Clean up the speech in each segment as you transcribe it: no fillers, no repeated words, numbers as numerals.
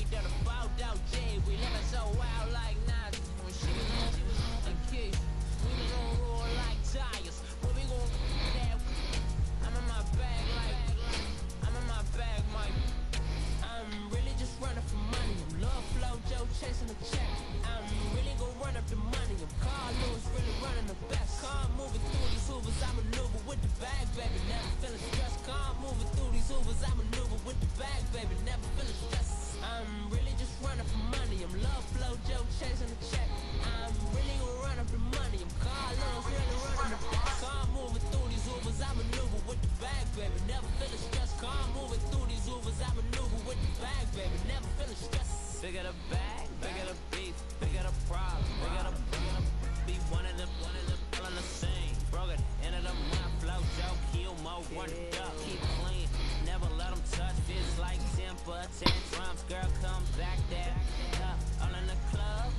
shade that a fouled out J. We living so wild like Nas. When she was on key, we was on roll like tires. What we gon' that? I'm in my bag like, I'm in my bag, Mike. I'm really just running for money. I'm love flow, Joe chasing the check. I'm really gon' run up the money. I'm Carl Lewis, really running the best. Car moving through these Hoovers, I maneuver with the bag, baby. Never feeling stressed. Car moving through these Hoovers, I maneuver with the bag, baby. Never feeling stressed. I'm really just running for money. I'm love flow, Joe chasing the check. I'm really gon' run up the money. I'm Carl Lewis, really running the best. Car moving through these Hoovers, I maneuver with the bag, baby. Never feeling stressed. Car moving through these Hoovers, I maneuver with the bag, baby. Never feeling stressed. Bigger the bag, bigger the beef, bigger the problem, bigger the be one of them all in the same. Broke it into the month, flow, Joe, kill, mo, run it up, keep clean. Never let them touch, fits like temper, tantrums, girl, come back there. All in the club,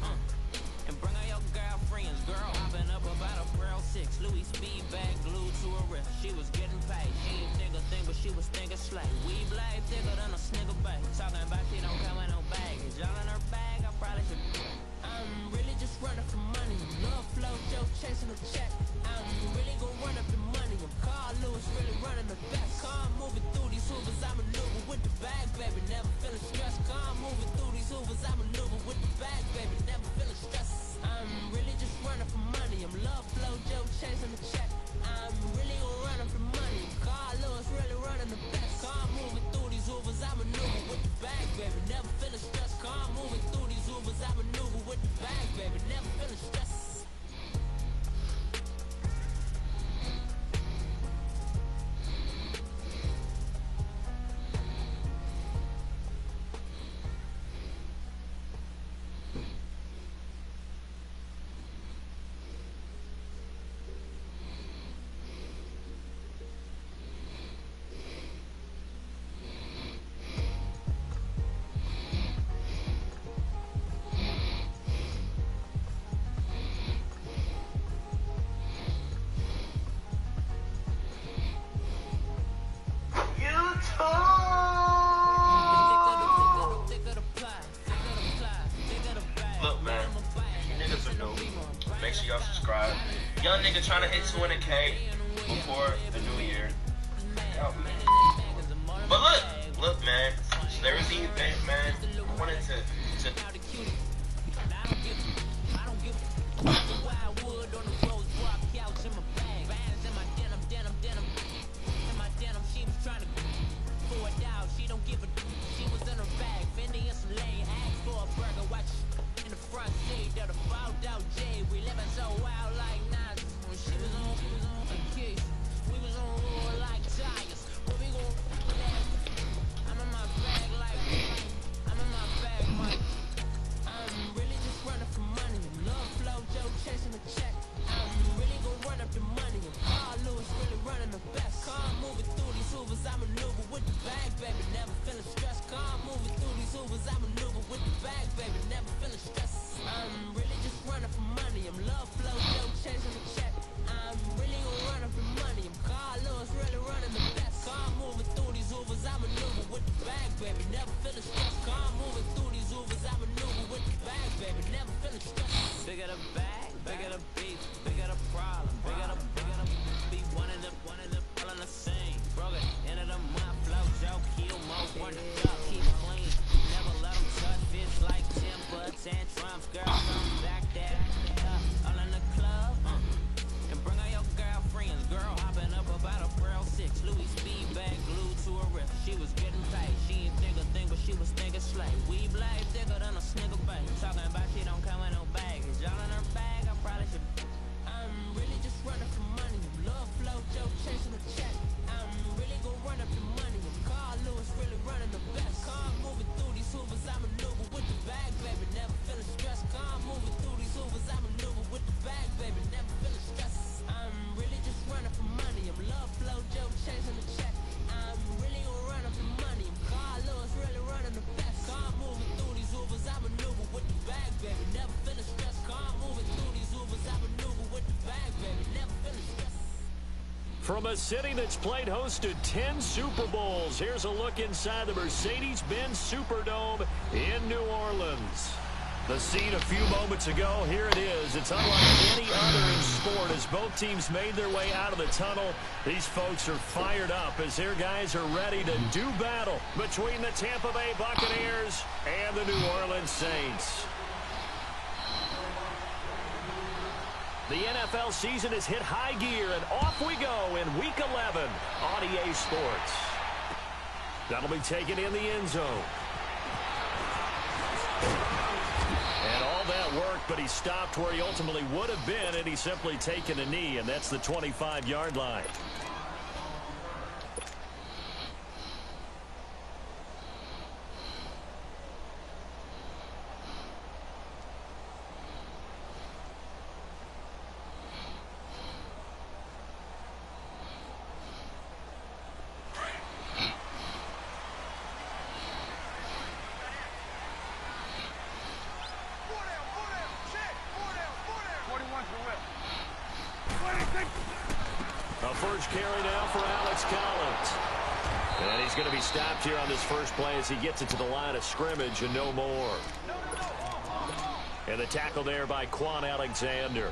and bring all your girlfriends, girl, hopping up about a Pearl 6, Louis speed bag glued to her wrist. She was getting paid, she ain't think a thing, but she was thinking slay. We blade thicker than a snigger bag, talking about she don't come with no baggage. All in her bag, I probably should. I'm really just running for money. Love flow, Joe chasing the check. I'm really gon' run up the money. I'm Carl Lewis, really running the best. Car moving through these Hoovers, I maneuver with the bag, baby. Never feeling stressed. Car moving through these Hoovers, I maneuver with the bag, baby. Never feeling stressed. I'm really just running for money. I'm love flow, Joe chasing the check. I'm really gon' run up the money. I'm Carl Lewis, really running the best. Car moving through these Hoovers, I maneuver with the bag, baby. Never feeling stressed. Car moving through these Hoovers, I maneuver with the bag, baby. Never feeling stressed. Make sure y'all subscribe. Young nigga trying to hit 200K before the new year. But look, man. So there was the event, man. I wanted to bigger the bag, bigger the beef, bigger the problem, bigger the be one of them all in the same. Broke it into the month, flow, Joe, kill, mo, run it up, keep clean. Never let them touch, fits like temper, tantrums, girl, come back there. All in the club, and bring all your girlfriends, girl, hopping up about a Pearl 6, Louis speed bag glued to her wrist. She was getting paid, she ain't think a thing, but she was thinking slay. We blade thicker than a snigger bag, talking about she don't come with no baggage. All in her bag, I probably should. I'm really just running for money. Love flow, Joe chasing the check. I'm really gon' run up the money. I'm Carl Lewis, really running the best. Car moving through these Hoovers, I maneuver with the bag, baby. Never feeling stressed. Car moving through these Hoovers, I maneuver with the bag, baby. Never feeling stressed. I'm really just running for money. I'm love flow, Joe chasing the check. I'm really gon' run up the money. I'm Carl Lewis, really running the best. Car moving through these Hoovers, I maneuver with the bag, baby. Never feeling stressed. Car moving through these Hoovers, I maneuver with the bag, baby. Never feeling stressed. From a city that's played host to 10 Super Bowls, here's a look inside the Mercedes-Benz Superdome in New Orleans. The scene a few moments ago, here it is. It's unlike any other in sport as both teams made their way out of the tunnel. These folks are fired up as their guys are ready to do battle between the Tampa Bay Buccaneers and the New Orleans Saints. The NFL season has hit high gear, and off we go in Week 11 on EA Sports. That'll be taken in the end zone. And all that work, but he stopped where he ultimately would have been, and he's simply taken a knee, and that's the 25-yard line. A first carry now for Alex Collins. And he's going to be stopped here on this first play as he gets it to the line of scrimmage and no more. And the tackle there by Quan Alexander.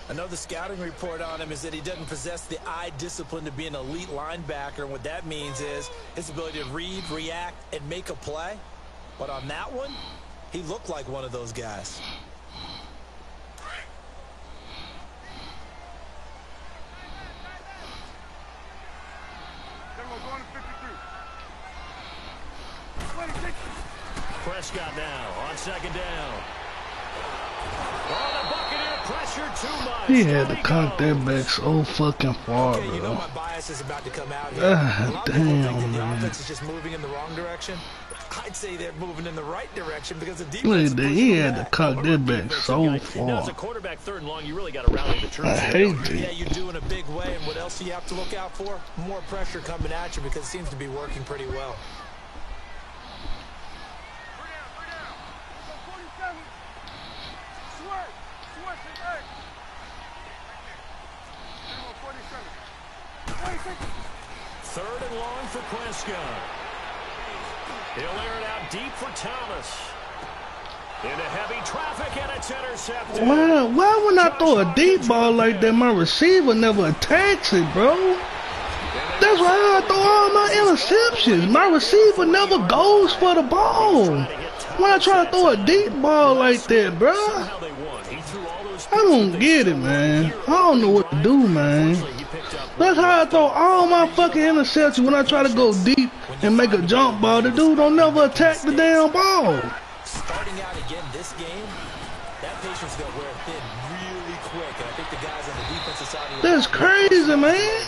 Another scouting report on him is that he doesn't possess the eye discipline to be an elite linebacker. And what that means is his ability to read, react, and make a play. But on that one, he looked like one of those guys. Prescott now on second down. Oh, the Buccaneer pressure too much. He had to cut that back so fucking far, Okay, you know bro. my bias is about to come out here. Ah, A lot of people think that damn, the man. offense is just moving in the wrong direction. I'd say they're moving in the right direction because the defense Look is at that. pushing He them had to back. cut that back so Now, as far. a quarterback third and long, you really got to rally the troops. I hate that. Yeah, you do in a big way. And what else do you have to look out for? More pressure coming at you because it seems to be working pretty well. Third and long for Prescott. He'll air it out deep for Thomas. Into heavy traffic, and it's intercepted. Why when I throw a deep ball like that, my receiver never attacks it, bro? That's why I throw all my interceptions. My receiver never goes for the ball. When I try to throw a deep ball like that, bro, Somehow they won. He threw all those I don't get it, man. I don't know what to do, man. He picked up That's how I throw all my fucking interceptions when I try to go deep and make a jump ball. The dude don't never attack the damn ball. Starting out again this game, that patience got wear thin really quick. And I think the guys on the defensive side of the That's crazy, man.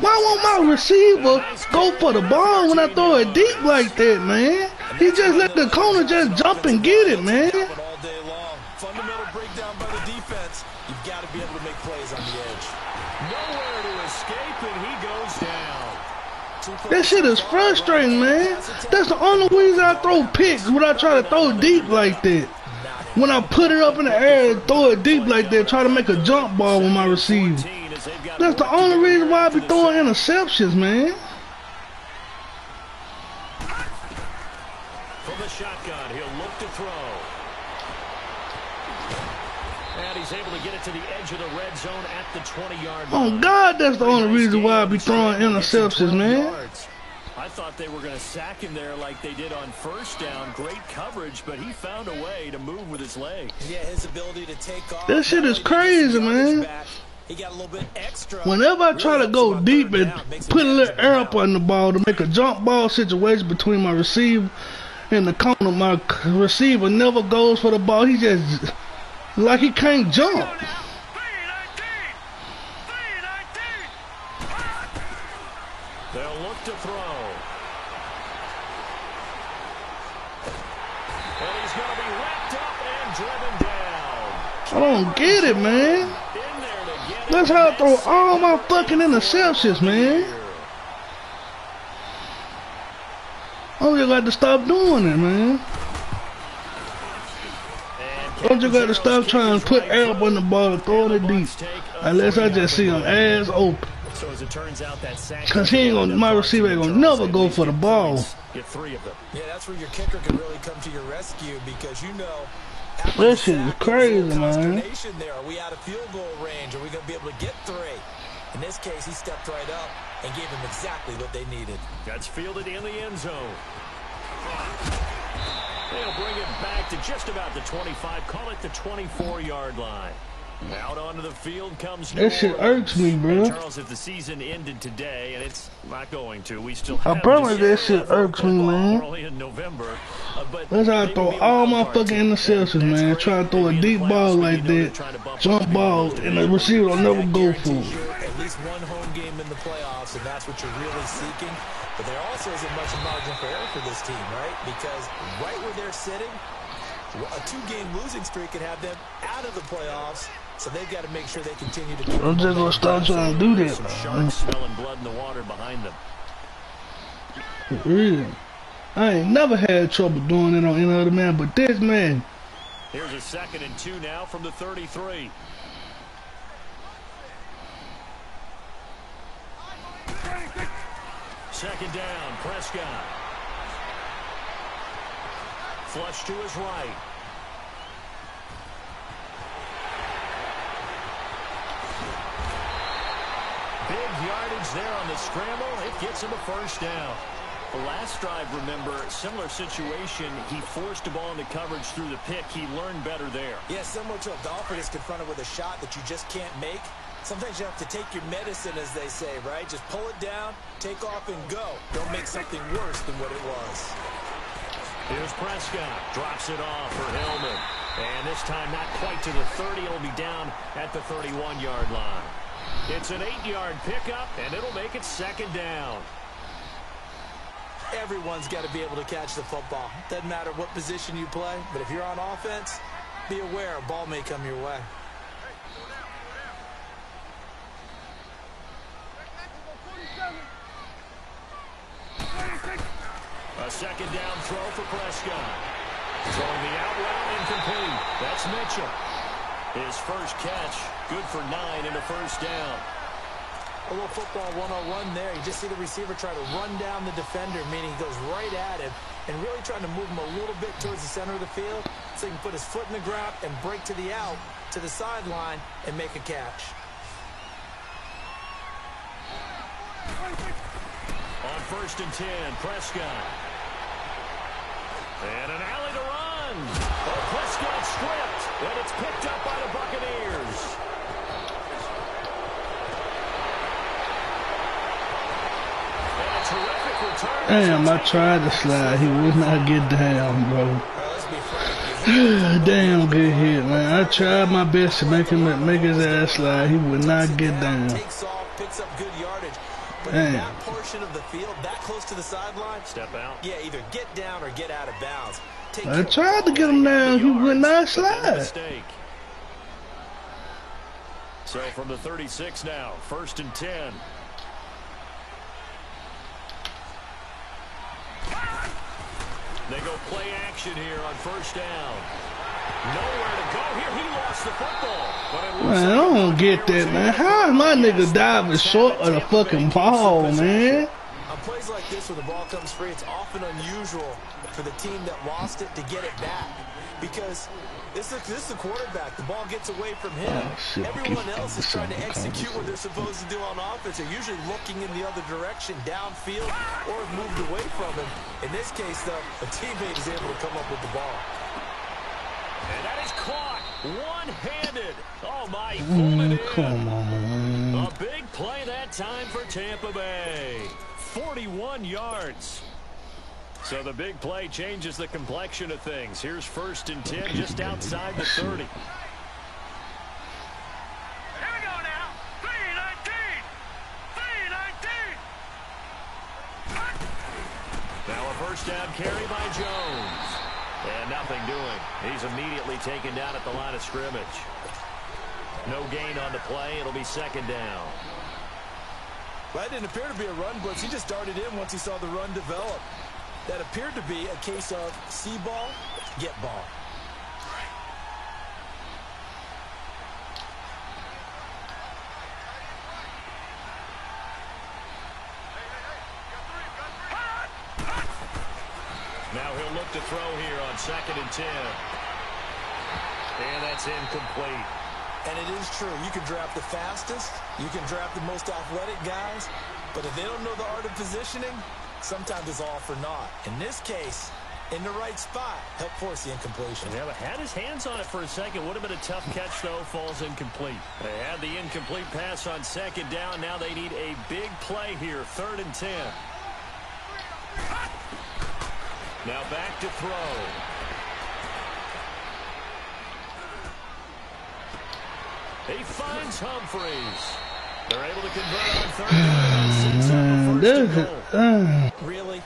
Why won't my receiver go for the ball when I throw it deep like that, man? He just let the corner just jump and get it, man. all day long. Fundamental breakdown by the defense. You've got to be able to make plays on the edge. nowhere to escape, and he goes down. That shit is frustrating, man. That's the only reason I throw picks when I try to throw deep like that. When I put it up in the air and throw it deep like that, try to make a jump ball with my receiver. That's the only reason why I be throwing interceptions, man. From the shotgun, he'll look to throw. And he's able to get it to the edge of the red zone at the 20-yard line. Oh, God, that's the only reason why I be throwing interceptions, man. I thought they were going to sack him there like they did on first down. Great coverage, but he found a way to move with his legs. Yeah, his ability to take off. That shit is crazy, man. He got a little bit extra. Whenever I try to go deep and put a little air up on the ball to make a jump ball situation between my receiver and the corner, my receiver never goes for the ball. He just, like he can't jump. They'll look to throw. And he's going to be wrapped up and driven down. I don't get it, man. In there to get it. That's how I throw all my fucking interceptions, man. I just got to stop doing it, man. I just got to stop trying to put air up on the ball and throw it deep. Unless I just see him ass open. So as it turns out, that sack, Cause he ain't gonna, my receiver ain't gonna never go for the ball. Get 3 of them. Yeah, that's where your kicker can really come to your rescue because you know. That shit is crazy, man. There. Are we out of field goal range? Are we going to be able to get 3? In this case, he stepped right up and gave them exactly what they needed. That's fielded in the end zone. They'll bring it back to just about the 25. Call it the 24-yard line. Out onto the field comes that shit irks me, bro. Charles, if the season ended today, and it's not going to, we still have that shit irks me, man. early in November. That's how I throw all my fucking interceptions, man. Try to throw a deep ball like that, jump ball, and the receiver will never go for it. At least one home game in the playoffs, and that's what you're really seeking. But there also isn't much margin for error for this team, right? Because right where they're sitting, a 2-game losing streak could have them out of the playoffs. So they've got to make sure they continue to. I'm just gonna start trying to do that. Sharks smelling blood in the water behind them. Really? I ain't never had trouble doing it on any other man, but this man. Here's a 2nd and 2 now from the 33. Second down, Prescott. Flush to his right. Big yardage there on the scramble. It gets him a first down. The last drive, remember, similar situation. He forced the ball into coverage through the pick. He learned better there. Yeah, similar to a golfer that's confronted with a shot that you just can't make. Sometimes you have to take your medicine, as they say, right? Just pull it down, take off, and go. Don't make something worse than what it was. Here's Prescott. Drops it off for Hillman. And this time not quite to the 30. It'll be down at the 31-yard line. It's an 8-yard pickup, and it'll make it 2nd down. Everyone's got to be able to catch the football. Doesn't matter what position you play, but if you're on offense, be aware a ball may come your way. A 2nd down throw for Prescott. Throwing the out route incomplete. That's Mitchell. His first catch, good for 9 and a first down. A little football 101 there. You just see the receiver try to run down the defender, meaning he goes right at him and really trying to move him a little bit towards the center of the field so he can put his foot in the ground and break to the out, to the sideline, and make a catch. On 1st and 10, Prescott. And an alley to run. Oh, Prescott stripped, and it's picked up by the Buccaneers. And a terrific return. Damn, I tried to slide. He would not get down, bro. Damn good hit, man. I tried my best to make his ass slide. He would not get down. Takes off, picks up good yardage. But in that portion of the field, that close to the sideline, step out. Yeah, either get down or get out of bounds. I tried to get him down. He would not slide. So from the 36 now, 1st and 10. They go play action here on 1st down. Nowhere to go here. He lost the football. Man, I don't get that, man. How is my nigga diving short of the fucking ball, man? On plays like this where the ball comes free, it's often unusual for the team that lost it to get it back. Because this is the quarterback. The ball gets away from him. Everyone else is trying to execute what they're supposed to do on offense. They're usually looking in the other direction, downfield, or have moved away from him. In this case, though, a teammate is able to come up with the ball. And that is caught one-handed. Oh, my. Come on. A big play that time for Tampa Bay. 41 yards. So the big play changes the complexion of things. Here's 1st and 10 just outside the 30. Here we go now. 3-19. 3-19. Now a first down carry by Jones. And nothing doing. He's immediately taken down at the line of scrimmage. No gain on the play. It'll be 2nd down. That didn't appear to be a run blitz. He just darted in once he saw the run develop. That appeared to be a case of see ball, get ball. Now he'll look to throw here on 2nd and 10. And that's incomplete. And it is true. You can draft the fastest. You can draft the most athletic guys. But if they don't know the art of positioning, sometimes it's all for naught. In this case, in the right spot, help force the incompletion. Yeah, but had his hands on it for a second. Would have been a tough catch, though. Falls incomplete. They had the incomplete pass on 2nd down. Now they need a big play here. 3rd and 10. Now back to throw. He finds Humphries. They're able to convert on 3rd down. Really?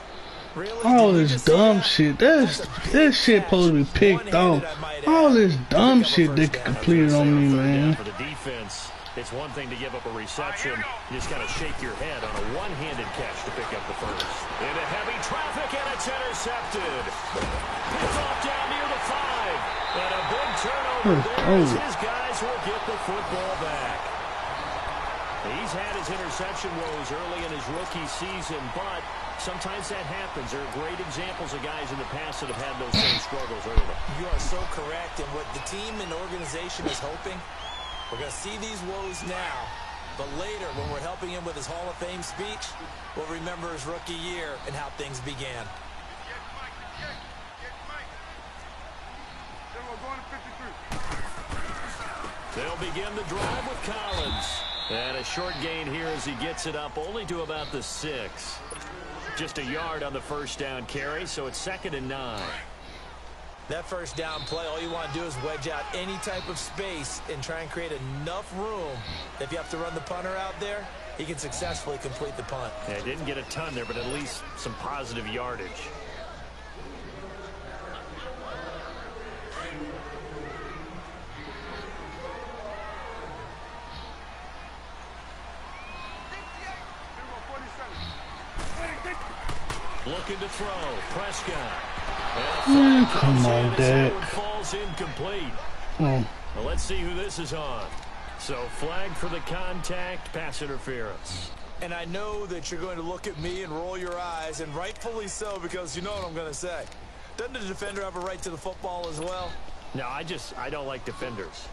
All this dumb shit. This shit supposed to be picked off. All this dumb shit they completed on me, man. For the defense, it's one thing to give up a reception. You just got to shake your head on a one-handed catch to pick up the first. Into heavy traffic, and it's intercepted. Picked off down near the 5. And a big turnover there as his guys will get the football back. He's had his interception woes early in his rookie season, but sometimes that happens. There are great examples of guys in the past that have had those same struggles early. You are so correct. And what the team and organization is hoping, we're going to see these woes now, but later when we're helping him with his Hall of Fame speech, we'll remember his rookie year and how things began. They'll begin the drive with Collins. And a short gain here as he gets it up only to about the 6. Just a yard on the first down carry, so it's 2nd and 9. That first down play, all you want to do is wedge out any type of space and try and create enough room. If you have to run the punter out there, he can successfully complete the punt. Yeah, didn't get a ton there, but at least some positive yardage. Looking to throw. Prescott. Come on, Dak. Falls incomplete. Oh. Well, let's see who this is on. So flag for the contact, pass interference. And I know that you're going to look at me and roll your eyes, and rightfully so, because you know what I'm going to say. Doesn't the defender have a right to the football as well? No, I don't like defenders.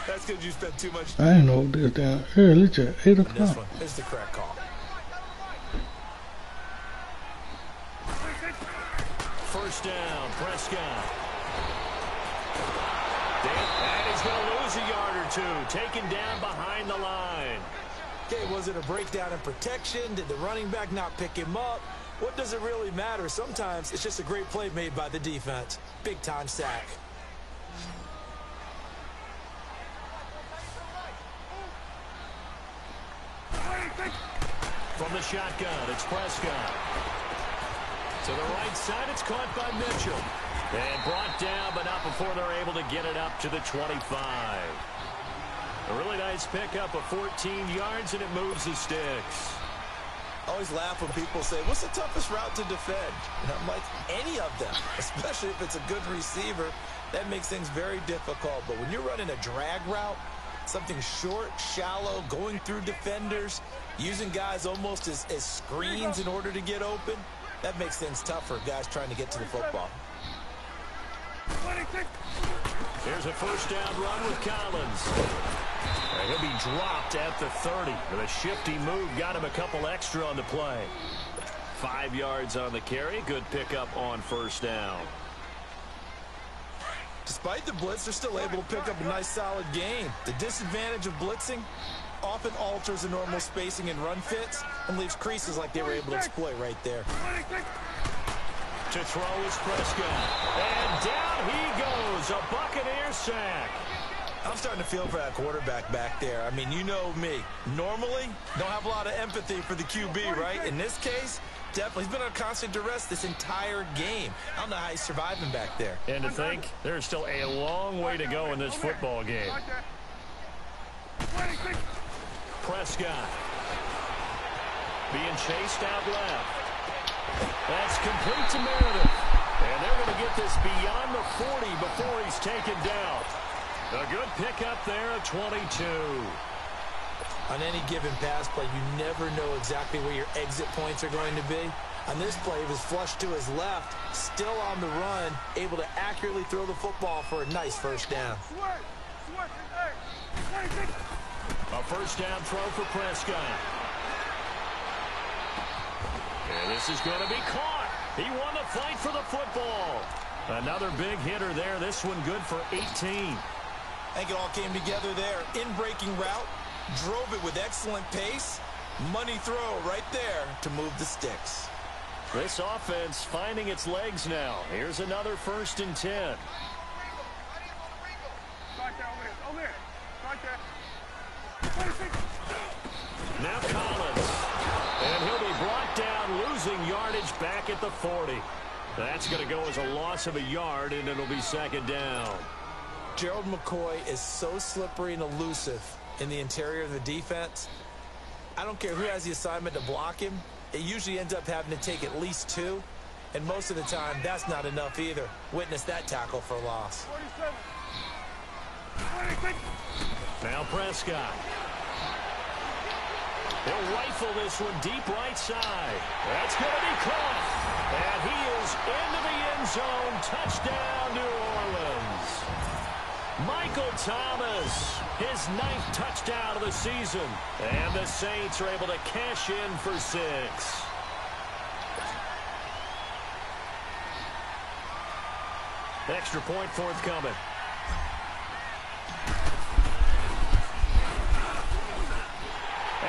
That's because you spent too much I ain't know this down early. It's at 8 this o'clock. one. It's the correct call. First down, Prescott. And he's going to lose a yard or two. Taken down behind the line. Okay, was it a breakdown in protection? Did the running back not pick him up? What does it really matter? Sometimes it's just a great play made by the defense. Big-time sack. From the shotgun, it's Prescott. To the right side, it's caught by Mitchell. And brought down, but not before they're able to get it up to the 25. A really nice pickup of 14 yards, and it moves the sticks. I always laugh when people say, what's the toughest route to defend? And I'm like, any of them, especially if it's a good receiver. That makes things very difficult. But when you're running a drag route, something short, shallow, going through defenders, using guys almost as screens in order to get open, that makes things tough for guys trying to get to the football. Here's a first down run with Collins. And he'll be dropped at the 30. With a shifty move, got him a couple extra on the play. 5 yards on the carry. Good pickup on first down. Despite the blitz, they're still able to pick up a nice solid gain. The disadvantage of blitzing often alters the normal spacing and run fits and leaves creases like they were able to exploit right there. To throw is Prescott. And down he goes. A Buccaneer sack. I'm starting to feel for that quarterback back there. I mean, you know me. Normally, don't have a lot of empathy for the QB, right? In this case, definitely. He's been under constant duress this entire game. I don't know how he's surviving back there. And to think, there's still a long way to go in this football game. Prescott. Being chased out left. That's complete to Meredith. And they're going to get this beyond the 40 before he's taken down. A good pickup there at 22. On any given pass play, you never know exactly where your exit points are going to be. On this play, he was flushed to his left, still on the run, able to accurately throw the football for a nice first down. A first down throw for Prescott. And this is going to be caught. He won the fight for the football. Another big hitter there. This one good for 18. I think it all came together there. In-breaking route, drove it with excellent pace. Money throw right there to move the sticks. This offense finding its legs now. Here's another 1st and 10. Now Collins. And he'll be brought down, losing yardage back at the 40. That's going to go as a loss of a yard, and it'll be 2nd down. Gerald McCoy is so slippery and elusive in the interior of the defense. I don't care who has the assignment to block him. It usually ends up having to take at least 2. And most of the time, that's not enough either. Witness that tackle for loss. Now Prescott. He'll rifle this one deep right side. That's going to be caught. And he is into the end zone. Touchdown, New Orleans. Michael Thomas, his 9th touchdown of the season. And the Saints are able to cash in for 6. Extra point forthcoming.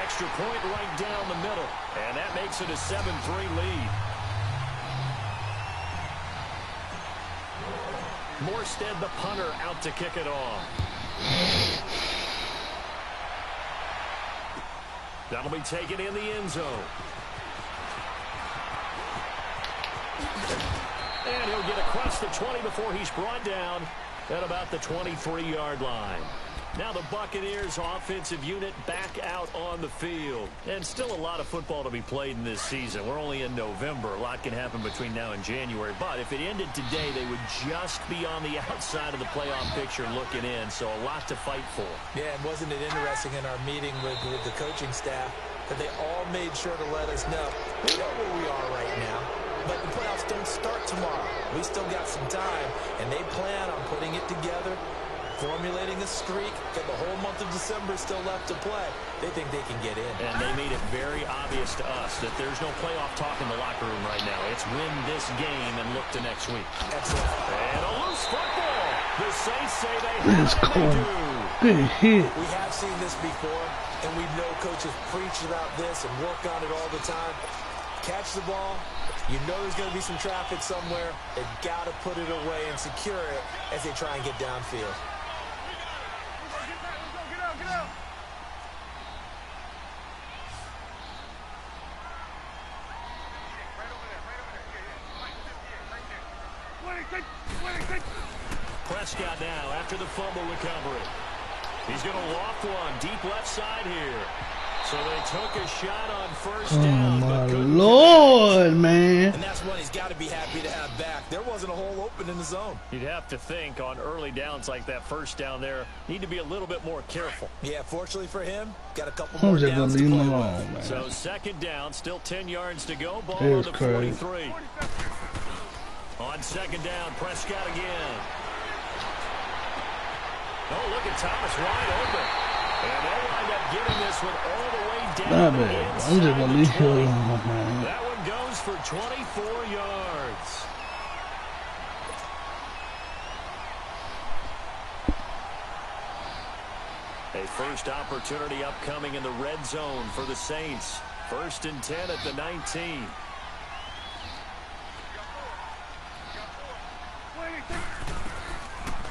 Extra point right down the middle. And that makes it a 7-3 lead. Morstead, the punter, out to kick it off. That'll be taken in the end zone. And he'll get across the 20 before he's brought down at about the 23-yard line. Now the Buccaneers offensive unit back out on the field. And still a lot of football to be played in this season. We're only in November. A lot can happen between now and January. But if it ended today, they would just be on the outside of the playoff picture looking in. So a lot to fight for. Yeah, and wasn't it interesting in our meeting with the coaching staff that they all made sure to let us know we know where we are right now. But the playoffs don't start tomorrow. We still got some time. And they plan on putting it together, formulating a streak, got the whole month of December still left to play. They think they can get in. And they made it very obvious to us that there's no playoff talk in the locker room right now. It's win this game and look to next week. Excellent. And a loose football. The Saints say they That's have cool. they do. Good hit. We have seen this before, and we know coaches preach about this and work on it all the time. Catch the ball. You know there's going to be some traffic somewhere. They've got to put it away and secure it as they try and get downfield. Prescott now after the fumble recovery. He's going to loft one deep left side here. So they took a shot on first down. Oh, my but couldn't Lord, man. And that's one he's got to be happy to have back. There wasn't a hole open in the zone. You'd have to think on early downs like that first down there, need to be a little bit more careful. Yeah, fortunately for him, got a couple I'm more just going downs to to leave play him with. alone, man. So 2nd down, still 10 yards to go. Ball There's on the Curry. 43. On 2nd down, Prescott again. Oh, look at Thomas wide open. And they'll wind up getting this one all the way down. Not bad. I'm just going to leave him alone, man. That one goes for 24 yards. A first opportunity upcoming in the red zone for the Saints. 1st and 10 at the 19.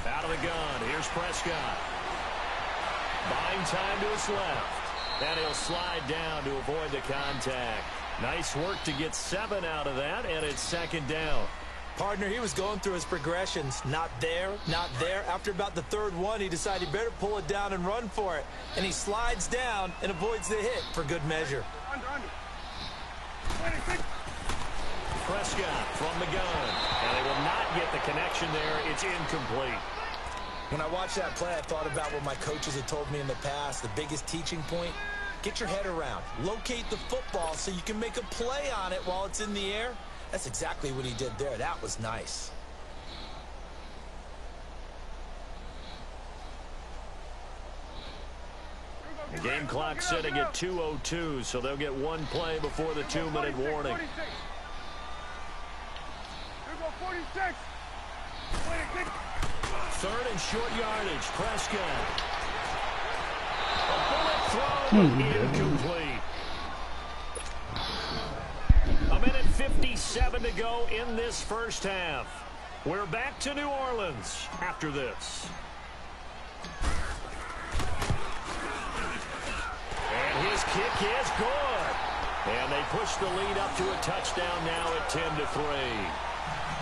Out of the gun. Here's Prescott. Buying time to his left. And he'll slide down to avoid the contact. Nice work to get 7 out of that, and it's 2nd down. Partner, he was going through his progressions. Not there, not there. After about the 3rd one, he decided he better pull it down and run for it. And he slides down and avoids the hit for good measure. Prescott from the gun. And they will not get the connection there. It's incomplete. When I watched that play, I thought about what my coaches had told me in the past. The biggest teaching point, Get your head around. Locate the football so you can make a play on it while it's in the air. That's exactly what he did there. That was nice. The game clock sitting at 2:02, so they'll get one play before the 2-minute warning. 46. 3rd and short yardage. Prescott. A bullet throw, incomplete. A minute 57 to go in this first half. We're back to New Orleans after this. And his kick is good. And they push the lead up to a touchdown now at 10-3.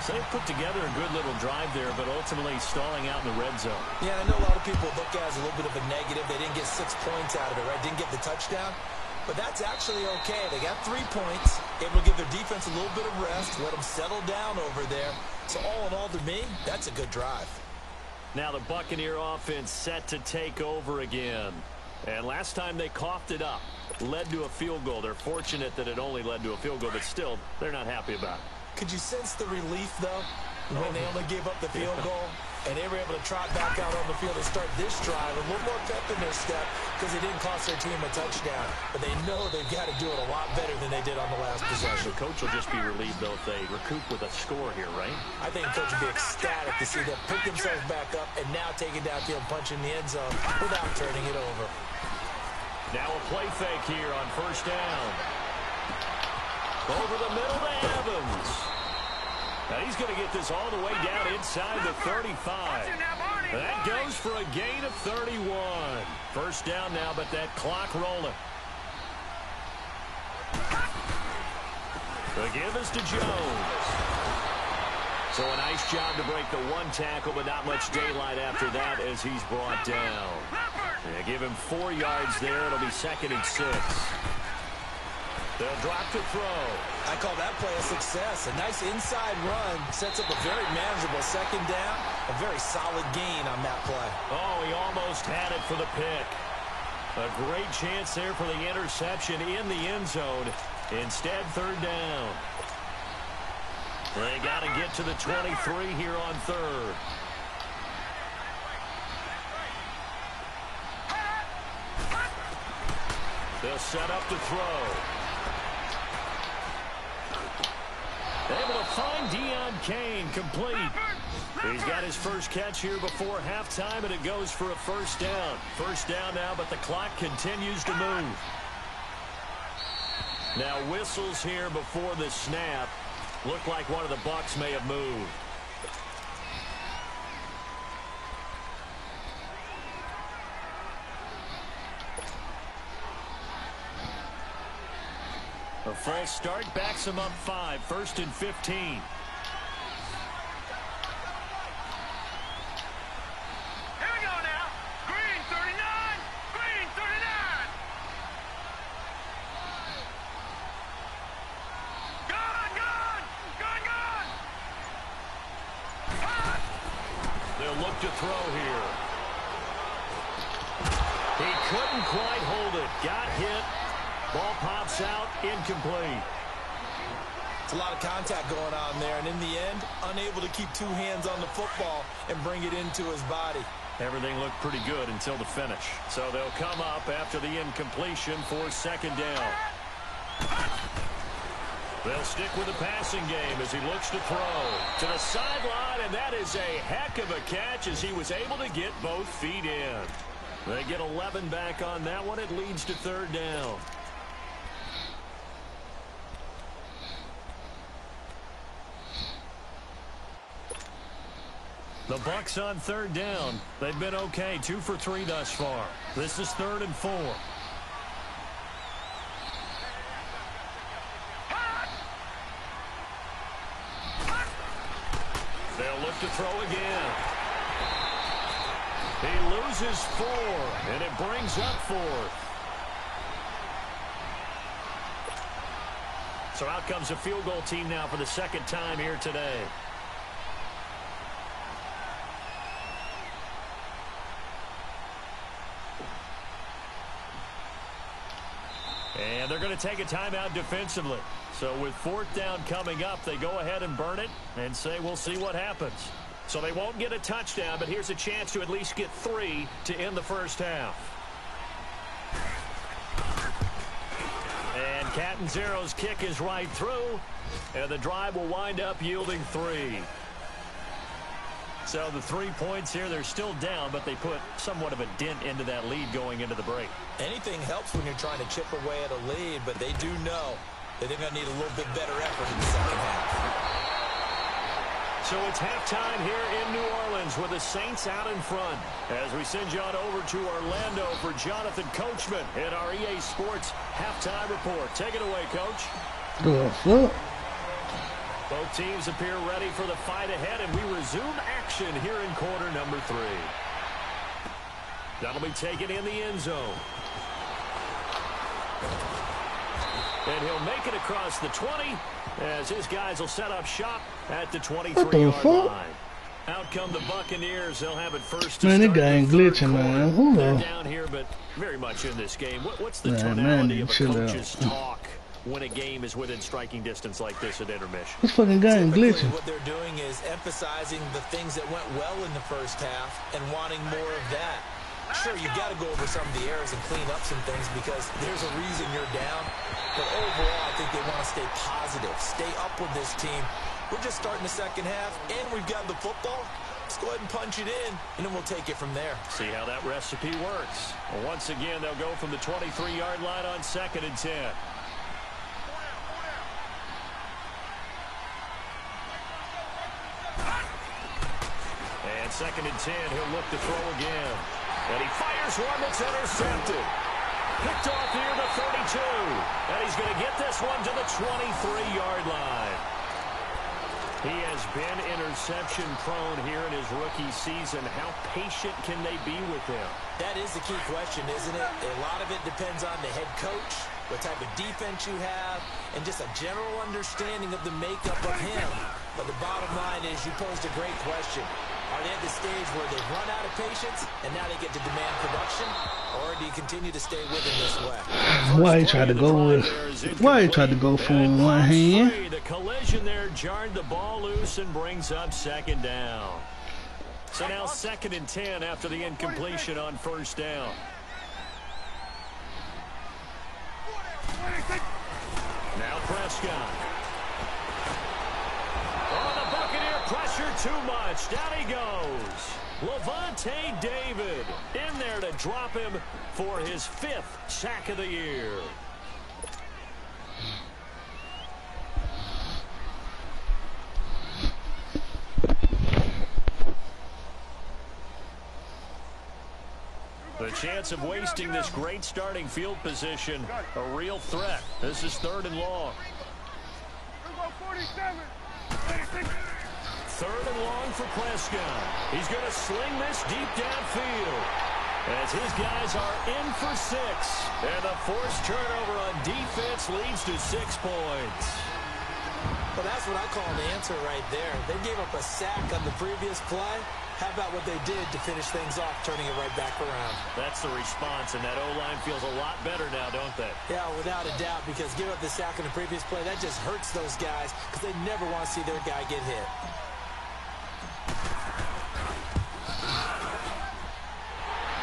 So they put together a good little drive there, but ultimately stalling out in the red zone. Yeah, I know a lot of people look at it as a little bit of a negative. They didn't get 6 points out of it, right? Didn't get the touchdown. But that's actually okay. They got 3 points, able to give their defense a little bit of rest, let them settle down over there. So all in all, to me, that's a good drive. Now the Buccaneer offense set to take over again. And last time they coughed it up, led to a field goal. They're fortunate that it only led to a field goal, but still, they're not happy about it. Could you sense the relief, though, when they only gave up the field goal? And they were able to trot back out on the field and start this drive. A little more pep in their step because it didn't cost their team a touchdown. But they know they've got to do it a lot better than they did on the last possession. The coach will just be relieved, though, if they recoup with a score here, right? I think the coach would be ecstatic to see them pick themselves back up and now take it downfield and punch in the end zone without turning it over. Now a play fake here on first down. Over the middle to Evans. Now he's going to get this all the way down inside the 35. That goes for a gain of 31. First down now, but that clock rolling. The give is to Jones. So a nice job to break the 1 tackle, but not much daylight after that as he's brought down. Yeah, give him 4 yards there. It'll be 2nd and 6. They'll drop to throw. I call that play a success. A nice inside run sets up a very manageable 2nd down. A very solid gain on that play. Oh, he almost had it for the pick. A great chance there for the interception in the end zone. Instead, 3rd down. They got to get to the 23 here on 3rd. They'll set up to throw. Able to find Deon Cain, complete. He's got his first catch here before halftime, and it goes for a first down. First down now, but the clock continues to move. Now whistles here before the snap. Looked like one of the Bucs may have moved. A false start backs him up 5. 1st and 15. Here we go now. Green 39. Green 39. Gun. They'll look to throw here. He couldn't quite hold it. Got hit. Ball pops out, incomplete. It's a lot of contact going on there, and in the end, unable to keep 2 hands on the football and bring it into his body. Everything looked pretty good until the finish. So they'll come up after the incompletion for 2nd down. They'll stick with the passing game as he looks to throw. To the sideline, and that is a heck of a catch as he was able to get both feet in. They get 11 back on that one. It leads to 3rd down. The Bucs on 3rd down. They've been okay. 2 for 3 thus far. This is 3rd and 4. They'll look to throw again. He loses 4, and it brings up 4th. So out comes a field goal team now for the 2nd time here today. And they're going to take a timeout defensively. So with 4th down coming up, they go ahead and burn it and say we'll see what happens. So they won't get a touchdown, but here's a chance to at least get 3 to end the first half. And Catanzaro's kick is right through, and the drive will wind up yielding 3. So the 3 points here, they're still down, but they put somewhat of a dent into that lead going into the break. Anything helps when you're trying to chip away at a lead, but they do know that they're going to need a little bit better effort in the second half. So it's halftime here in New Orleans with the Saints out in front. As we send you on over to Orlando for Jonathan Coachman in our EA Sports halftime report. Take it away, Coach. The fuck? Both teams appear ready for the fight ahead, and we resume action here in quarter number 3. That'll be taken in the end zone. And he'll make it across the 20 as his guys will set up shop at the 23-yard line. Out come the Buccaneers. They'll have it first to man, start this guy ain't glitching, man. Who They're the? down here, but very much in this game. What's the Man, tonality of a chill out. coach's talk when a game is within striking distance like this at intermission? This fucking guy ain't Typically, glitching. what they're doing is emphasizing the things that went well in the first half and wanting more of that. Sure, you've got to go over some of the errors and clean up some things because there's a reason you're down. But overall, I think they want to stay positive, stay up with this team. We're just starting the second half, and we've got the football. Let's go ahead and punch it in, and then we'll take it from there. See how that recipe works. Well, once again, they'll go from the 23-yard line on 2nd and 10. And 2nd and 10, he'll look to throw again. And he fires one that's intercepted. Picked off near the 32. And he's going to get this one to the 23-yard line. He has been interception prone here in his rookie season. How patient can they be with him? That is the key question, isn't it? A lot of it depends on the head coach, what type of defense you have, and just a general understanding of the makeup of him. But the bottom line is you posed a great question. Are they at the stage where they've run out of patience and now they get to demand production? Or do you continue to stay with him this way? Why he tried to go with? Why he tried to go for one hand? The collision there jarred the ball loose and brings up 2nd down. So now 2nd and 10 after the incompletion on 1st down. Now Prescott. Oh, the Buccaneer pressure too much. Down he goes. Lavonte David in there to drop him for his 5th sack of the year. The chance of wasting this great starting field position, a real threat. This is 3rd and long. 3rd and long for Prescott. He's going to sling this deep downfield as his guys are in for 6. And the forced turnover on defense leads to 6 points. Well, that's what I call an answer right there. They gave up a sack on the previous play. How about what they did to finish things off, turning it right back around? That's the response, and that O-line feels a lot better now, don't they? Yeah, without a doubt, because give up the sack on the previous play, that just hurts those guys because they never want to see their guy get hit.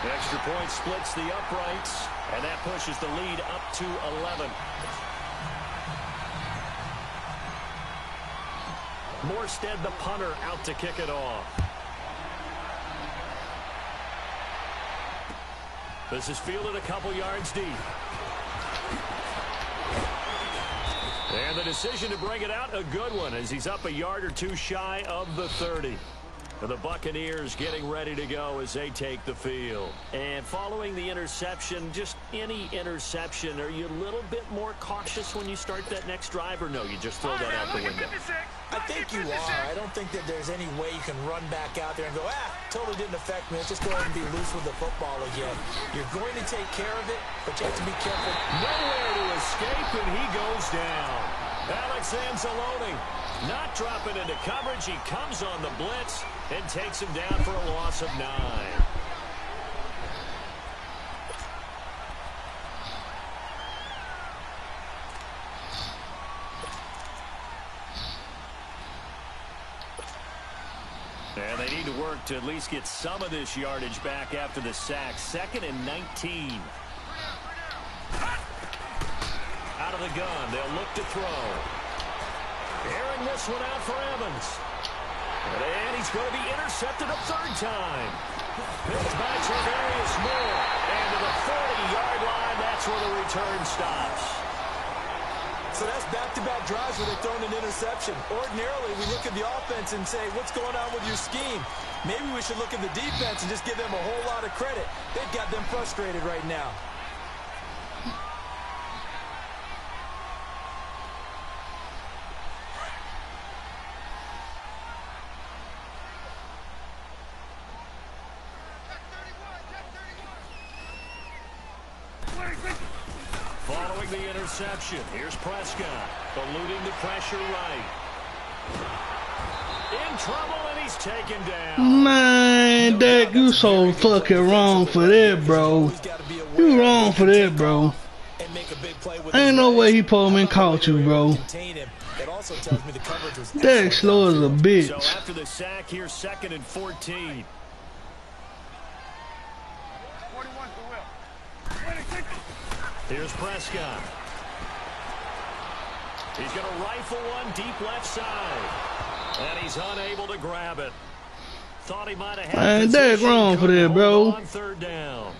The extra point splits the uprights, and that pushes the lead up to 11. Morstead, the punter, out to kick it off. This is fielded a couple yards deep. And the decision to bring it out, a good one, as he's up a yard or two shy of the 30. The Buccaneers getting ready to go as they take the field. And following the interception, just any interception, are you a little bit more cautious when you start that next drive, or no, you just throw that out the window? I think you are. I don't think that there's any way you can run back out there and go, totally didn't affect me. Let's just go ahead and be loose with the football again. You're going to take care of it, but you have to be careful. Nowhere to escape, and he goes down. Alex Anzalone not dropping into coverage. He comes on the blitz and takes him down for a loss of 9. And they need to work to at least get some of this yardage back after the sack. 2nd and 19. Out of the gun, they'll look to throw. Airing this one out for Evans. And he's going to be intercepted a 3rd time. Picked by Travarius Moore. And to the 40-yard line, that's where the return stops. So that's back-to-back drives where they've thrown an interception. Ordinarily, we look at the offense and say, what's going on with your scheme? Maybe we should look at the defense and just give them a whole lot of credit. They've got them frustrated right now. Following the interception, here's Prescott, eluding the pressure right. In trouble, and he's taken down. Man, Dak, you so fucking wrong for that, bro. You wrong for that, bro. Ain't no way he pulled me and caught you, bro. Dak slow as a bitch. So after the sack, here's 2nd and 14. 41 for Will. 26. Here's Prescott. He's going to rifle one deep left side. And he's unable to grab it. Thought he might have had Man, Dak wrong for that, bro. On 3rd down.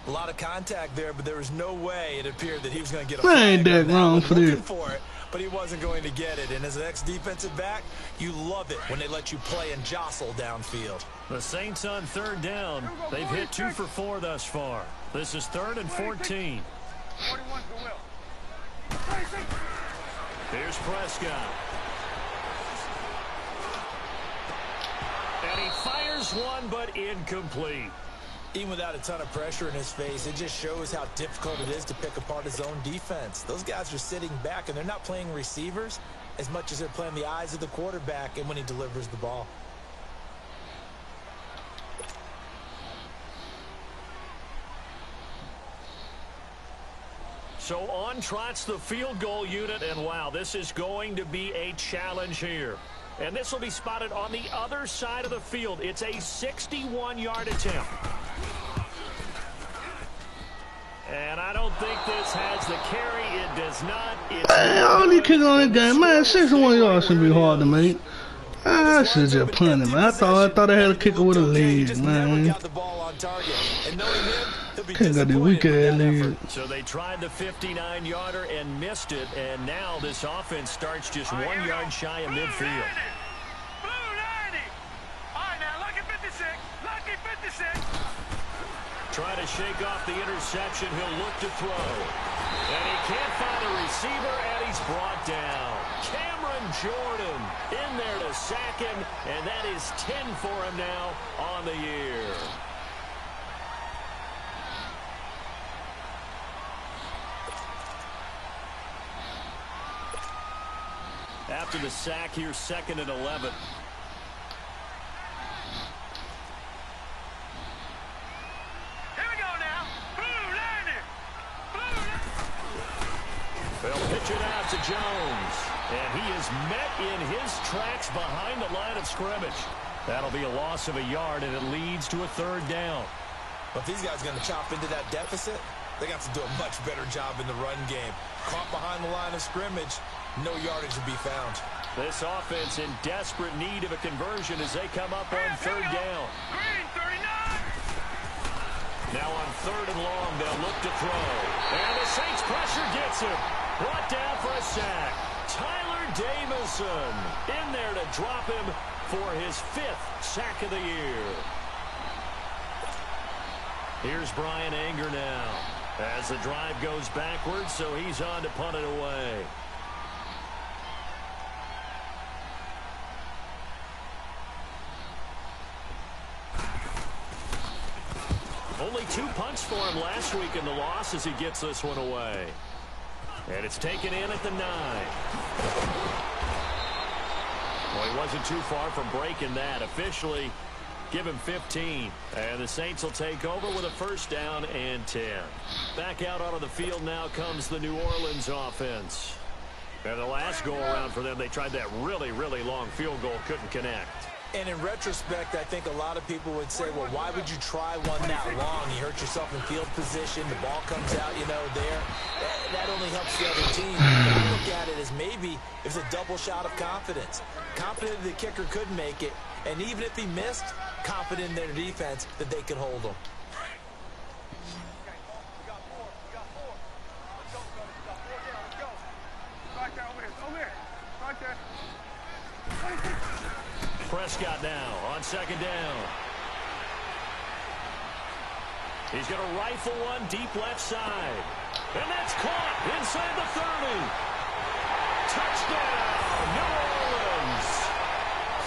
A lot of contact there, but there was no way it appeared that he was going to get a Man, flag on Dak that wrong one. for Looking that. for it, but he wasn't going to get it. And as an ex-defensive back, you love it when they let you play and jostle downfield. The Saints on 3rd down. They've hit 2 for 4 thus far. This is 3rd and 14. 41 for Will. 26. Here's Prescott. And he fires one, but incomplete. Even without a ton of pressure in his face, it just shows how difficult it is to pick apart his own defense. Those guys are sitting back, and they're not playing receivers as much as they're playing the eyes of the quarterback and when he delivers the ball. So on trots the field goal unit, and wow, this is going to be a challenge here. And this will be spotted on the other side of the field. It's a 61-yard attempt. And I don't think this has the carry. It does not. Man, all these kicking on this game, man, 61 yards should be hard to make. I should just punt it, man. I thought I had a kicker with a leg, man. Can't got the weak ass leg. So they tried the 59-yarder and missed it, and now this offense starts just 1 yard shy of midfield. Blue 90. All right, now, lucky 56. Lucky 56. Try to shake off the interception. He'll look to throw. And he can't find a receiver, and he's brought down. Cameron Jordan in there to sack him, and that is 10 for him now on the year. After the sack, here's 2nd and 11. They'll pitch it out to Jones. And he is met in his tracks behind the line of scrimmage. That'll be a loss of a yard, and it leads to a 3rd down. But if these guys are going to chop into that deficit, they got to do a much better job in the run game. Caught behind the line of scrimmage, no yardage to be found. This offense in desperate need of a conversion as they come up on 3rd down. Green 39. Now on 3rd and long, they'll look to throw. And the Saints pressure gets him. Brought down for a sack. Tyler Jamison in there to drop him for his 5th sack of the year. Here's Brian Anger now as the drive goes backwards, so he's on to punt it away. Only 2 punts for him last week in the loss as he gets this one away. And it's taken in at the 9. Well, he wasn't too far from breaking that. Officially, give him 15. And the Saints will take over with a 1st down and 10. Back out onto the field now comes the New Orleans offense. And the last go-around for them, they tried that really, really long field goal, couldn't connect. And in retrospect, I think a lot of people would say, well, why would you try one that long? You hurt yourself in field position. The ball comes out, there. That only helps the other team. But I look at it as maybe it's a double shot of confidence. Confident the kicker could make it. And even if he missed, confident in their defense that they could hold him. Prescott now on second down. He's going to rifle one deep left side. And that's caught inside the 30. Touchdown, New Orleans.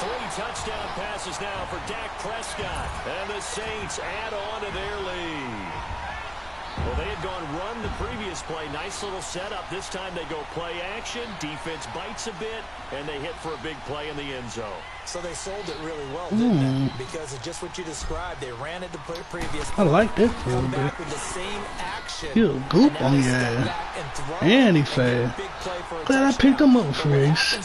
3 touchdown passes now for Dak Prescott. And the Saints add on to their lead. Well, they had gone run the previous play. Nice little setup. This time they go play action. Defense bites a bit, and they hit for a big play in the end zone. So they sold it really well, didn't they? Because of just what you described. They ran it the previous play. I like this a little bit. With the same action. He'll goop on your ass. And he fast. Glad I picked him up, Freeze.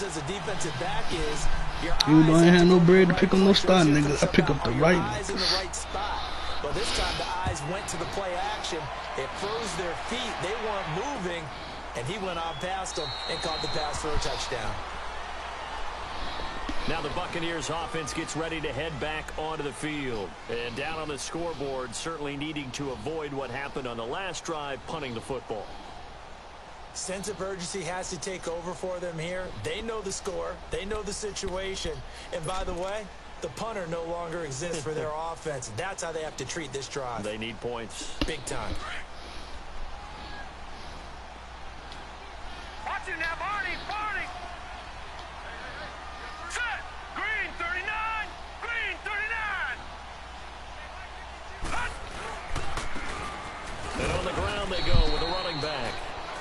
Even though I ain't had no bread to pick on no star niggas, I pick up the right niggas. But this time the eyes went to the play action. It froze their feet. They weren't moving. And he went on past them and caught the pass for a touchdown. Now the Buccaneers offense gets ready to head back onto the field. And down on the scoreboard, certainly needing to avoid what happened on the last drive, punting the football. Sense of urgency has to take over for them here. They know the score. They know the situation. And by the way, the punter no longer exists for their offense. That's how they have to treat this drive. They need points. Big time. Watch it now, Barney, Barney. Set. Green 39. Green 39. And on the ground they go with a running back.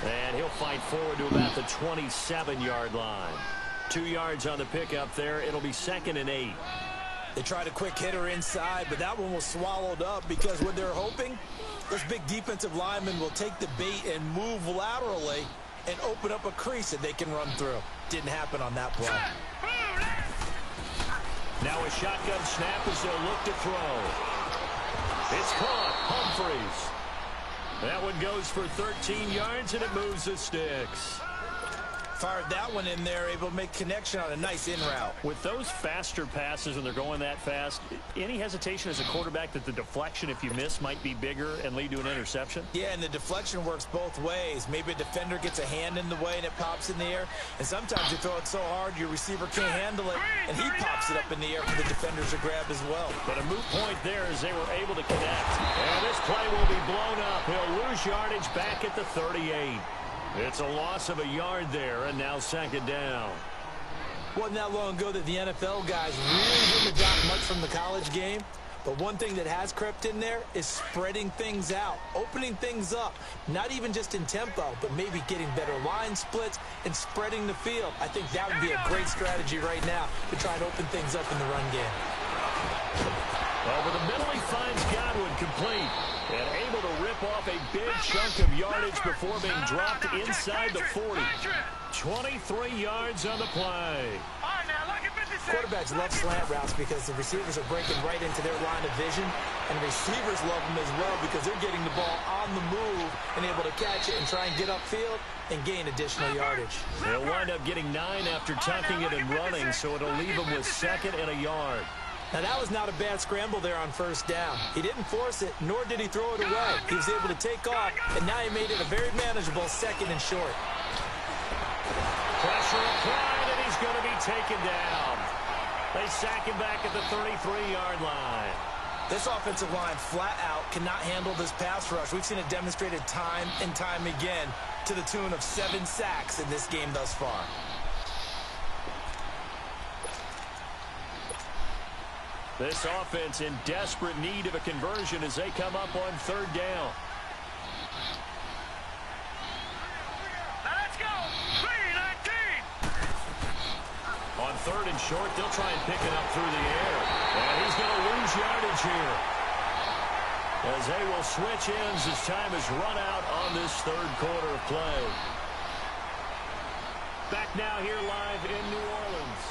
And he'll fight forward to about the 27-yard line. 2 yards on the pickup there. It'll be 2nd and 8. They tried a quick hitter inside, but that one was swallowed up because what they're hoping, this big defensive lineman will take the bait and move laterally and open up a crease that they can run through. Didn't happen on that play. Now a shotgun snap as they'll look to throw. It's caught. Humphries. That one goes for 13 yards, and it moves the sticks. Fired that one in there, able to make connection on a nice in route. With those faster passes when they're going that fast, any hesitation as a quarterback that the deflection, if you miss, might be bigger and lead to an interception? Yeah, and the deflection works both ways. Maybe a defender gets a hand in the way and it pops in the air. And sometimes you throw it so hard your receiver can't handle it, and he pops it up in the air for the defenders to grab as well. But a moot point there as they were able to connect. And this play will be blown up. He'll lose yardage back at the 38. It's a loss of a yard there, and now 2nd down. Wasn't that long ago that the NFL guys really didn't adopt much from the college game. But one thing that has crept in there is spreading things out, opening things up, not even just in tempo, but maybe getting better line splits and spreading the field. I think that would be a great strategy right now to try and open things up in the run game. Over the middle, he finds Godwin complete and able to rip off a big chunk of yardage before being dropped inside the 40. 23 yards on the play. Quarterbacks love slant routes because the receivers are breaking right into their line of vision, and receivers love them as well because they're getting the ball on the move and able to catch it and try and get upfield and gain additional yardage. They'll wind up getting 9 after tucking it and running, so it'll leave them with 2nd and a yard. Now, that was not a bad scramble there on 1st down. He didn't force it, nor did he throw it away. He was able to take off, and now he made it a very manageable 2nd and short. Pressure applied, and he's going to be taken down. They sack him back at the 33-yard line. This offensive line flat out cannot handle this pass rush. We've seen it demonstrated time and time again to the tune of 7 sacks in this game thus far. This offense in desperate need of a conversion as they come up on 3rd down. Now let's go. 3-19. On 3rd and short, they'll try and pick it up through the air. And he's going to lose yardage here. As they will switch ends as time is run out on this 3rd quarter of play. Back now here live in New Orleans.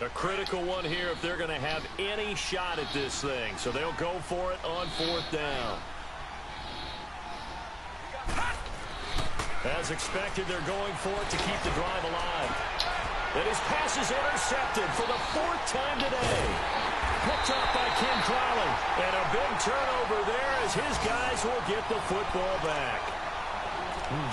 A critical one here if they're going to have any shot at this thing. So they'll go for it on 4th down. As expected, they're going for it to keep the drive alive. And his pass is intercepted for the 4th time today. Picked up by Ken Crowley. And a big turnover there as his guys will get the football back.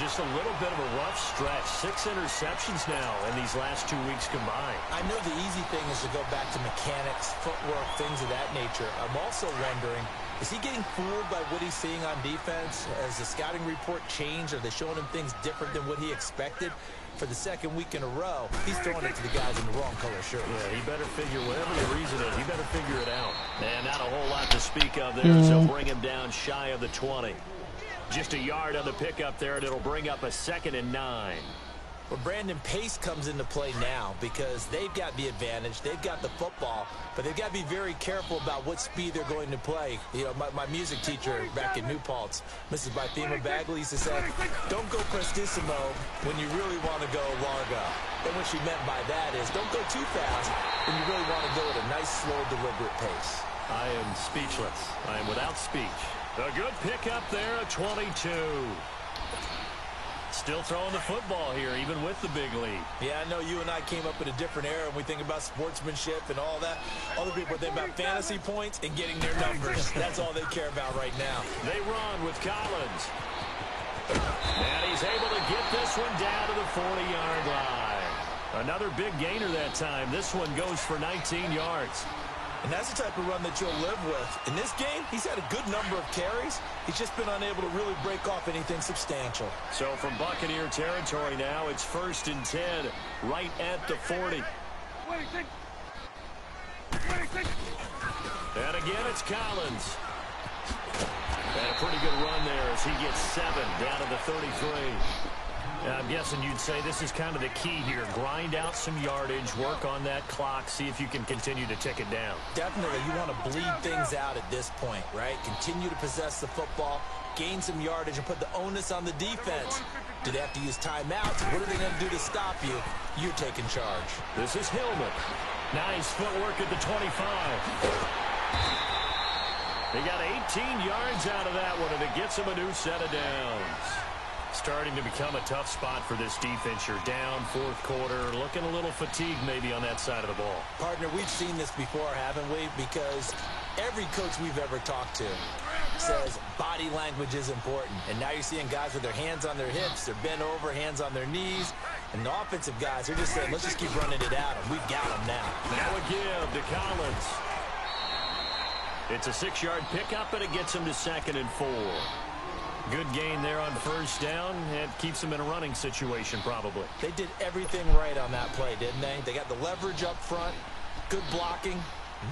Just a little bit of a rough stretch. 6 interceptions now in these last 2 weeks combined. I know the easy thing is to go back to mechanics, footwork, things of that nature. I'm also wondering, is he getting fooled by what he's seeing on defense? Has the scouting report changed? Are they showing him things different than what he expected? For the 2nd week in a row, he's throwing it to the guys in the wrong color shirt. Yeah, he better figure, whatever the reason is, he better figure it out. And not a whole lot to speak of there, so bring him down shy of the 20. Just a yard on the pickup there, and it'll bring up a 2nd and 9. Well, Brandon, pace comes into play now because they've got the advantage. They've got the football, but they've got to be very careful about what speed they're going to play. You know, my music teacher back in New Paltz, Mrs. Bythema Bagley, used to say, don't go prestissimo when you really want to go largo. And what she meant by that is don't go too fast when you really want to go at a nice, slow, deliberate pace. I am speechless. I am without speech. A good pickup there at 22. Still throwing the football here, even with the big lead. Yeah, I know you and I came up in a different era, and we think about sportsmanship and all that. Other people think about fantasy points and getting their numbers. That's all they care about right now. They run with Collins. And he's able to get this one down to the 40-yard line. Another big gainer that time. This one goes for 19 yards. And that's the type of run that you'll live with. In this game, he's had a good number of carries. He's just been unable to really break off anything substantial. So from Buccaneer territory now, it's 1st and 10, right at the 40. 26. And again, it's Collins. And a pretty good run there as he gets 7 down to the 33. I'm guessing you'd say this is kind of the key here. Grind out some yardage, work on that clock, see if you can continue to tick it down. Definitely. You want to bleed things out at this point, right? Continue to possess the football, gain some yardage, and put the onus on the defense. Do they have to use timeouts? What are they going to do to stop you? You're taking charge. This is Hillman. Nice footwork at the 25. They got 18 yards out of that one, and it gets them a new set of downs. Starting to become a tough spot for this defense. You're down 4th quarter, looking a little fatigued maybe on that side of the ball. Partner, we've seen this before, haven't we? Because every coach we've ever talked to says body language is important. And now you're seeing guys with their hands on their hips, they're bent over, hands on their knees. And the offensive guys are just saying, let's just keep running it at them. We've got them now. Now a give to Collins. It's a 6-yard pickup, and it gets him to 2nd and 4. Good gain there on 1st down. It keeps them in a running situation probably. They did everything right on that play, didn't they? They got the leverage up front, good blocking,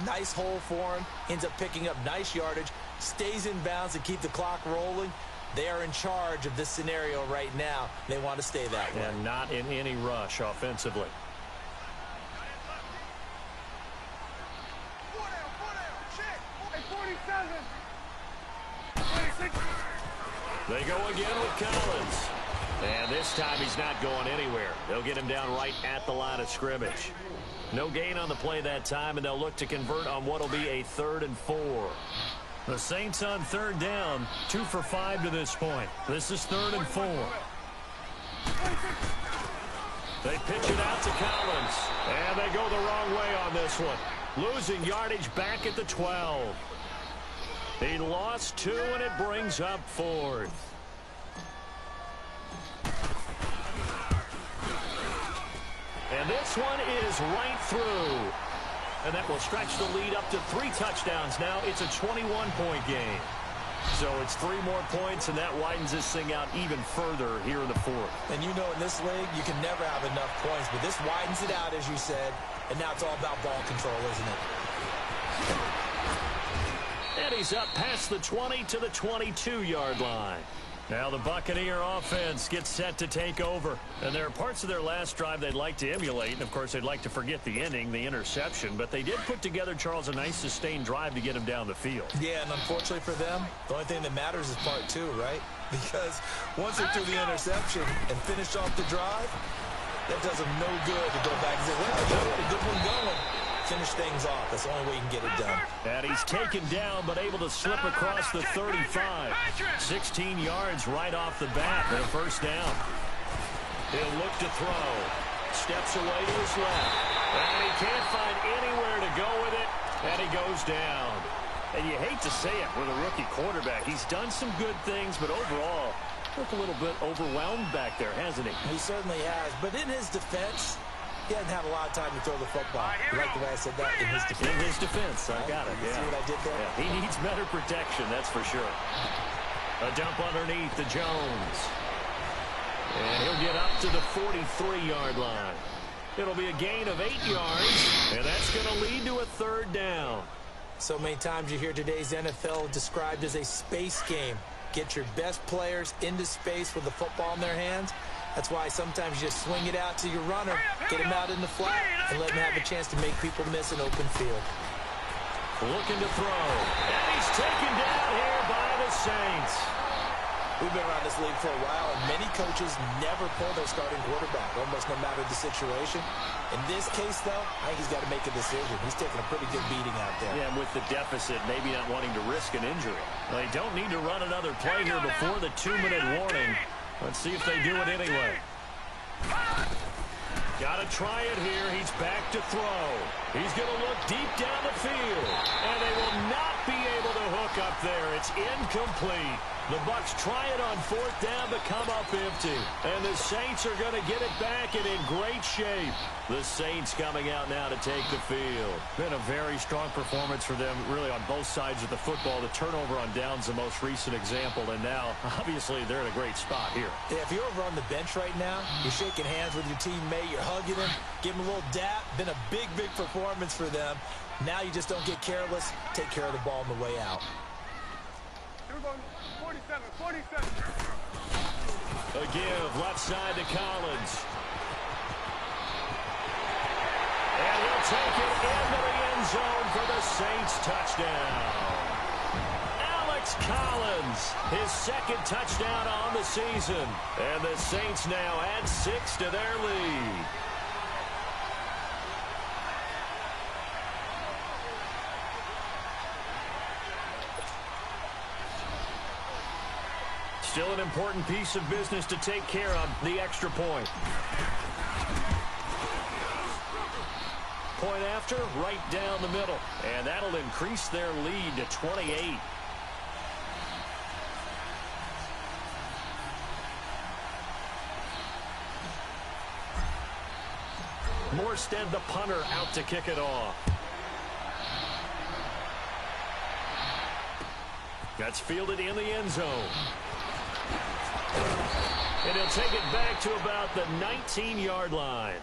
nice hole for him, ends up picking up nice yardage, stays in bounds to keep the clock rolling. They are in charge of this scenario right now. They want to stay that way. And not in any rush offensively. They go again with Collins. And this time he's not going anywhere. They'll get him down right at the line of scrimmage. No gain on the play that time, and they'll look to convert on what will be a 3rd and 4. The Saints on 3rd down, 2 for 5 to this point. This is 3rd and 4. They pitch it out to Collins, and they go the wrong way on this one. Losing yardage back at the 12. He lost 2, and it brings up 4th. And this one is right through. And that will stretch the lead up to 3 touchdowns now. It's a 21-point game. So it's 3 more points, and that widens this thing out even further here in the 4th. And you know in this league, you can never have enough points. But this widens it out, as you said. And now it's all about ball control, isn't it? And he's up past the 20 to the 22-yard line. Now the Buccaneer offense gets set to take over. And there are parts of their last drive they'd like to emulate. And, of course, they'd like to forget the ending, the interception. But they did put together, Charles, a nice sustained drive to get him down the field. Yeah, and unfortunately for them, the only thing that matters is part 2, right? Because once they threw the interception and finished off the drive, that does them no good to go back and say, well, they had a good one going. Finish things off. That's the only way you can get it done. And he's taken down, but able to slip across the 35. 16 yards right off the bat and a first down. He'll look to throw. Steps away to his left. And he can't find anywhere to go with it. And he goes down. And you hate to say it with a rookie quarterback. He's done some good things, but overall, looked a little bit overwhelmed back there, hasn't he? He certainly has. But in his defense, he hasn't had a lot of time to throw the football. You like the way I said that? In his defense. In his defense. I got it. You see what I did there? Yeah, he needs better protection, that's for sure. A dump underneath to Jones. And he'll get up to the 43-yard line. It'll be a gain of 8 yards, and that's going to lead to a third down. So many times you hear today's NFL described as a space game. Get your best players into space with the football in their hands. That's why sometimes you just swing it out to your runner, get him out in the flat, and let him have a chance to make people miss an open field. Looking to throw. And he's taken down here by the Saints. We've been around this league for a while, and many coaches never pull their starting quarterback, almost no matter the situation. In this case, though, I think he's got to make a decision. He's taking a pretty good beating out there. Yeah, and with the deficit, maybe not wanting to risk an injury. They don't need to run another play here before the 2-minute warning. Let's see if they do it anyway. Got to try it here. He's back to throw. He's going to look deep down the field. And they will not be able to hook up there. It's incomplete. The Bucs try it on 4th down but come up empty. And the Saints are going to get it back and in great shape. The Saints coming out now to take the field. Been a very strong performance for them really on both sides of the football. The turnover on downs the most recent example. And now, obviously, they're in a great spot here. Yeah, if you're over on the bench right now, you're shaking hands with your teammate, you're hugging him, give him a little dap. Been a big, big performance for them. Now you just don't get careless. Take care of the ball on the way out. 47. A give left side to Collins. And he'll take it into the end zone for the Saints touchdown. Alex Collins, his second touchdown on the season. And the Saints now add 6 to their lead. Still an important piece of business to take care of, the extra point. Point after, right down the middle. And that'll increase their lead to 28. Morstead, the punter, out to kick it off. That's fielded in the end zone. And he'll take it back to about the 19-yard line.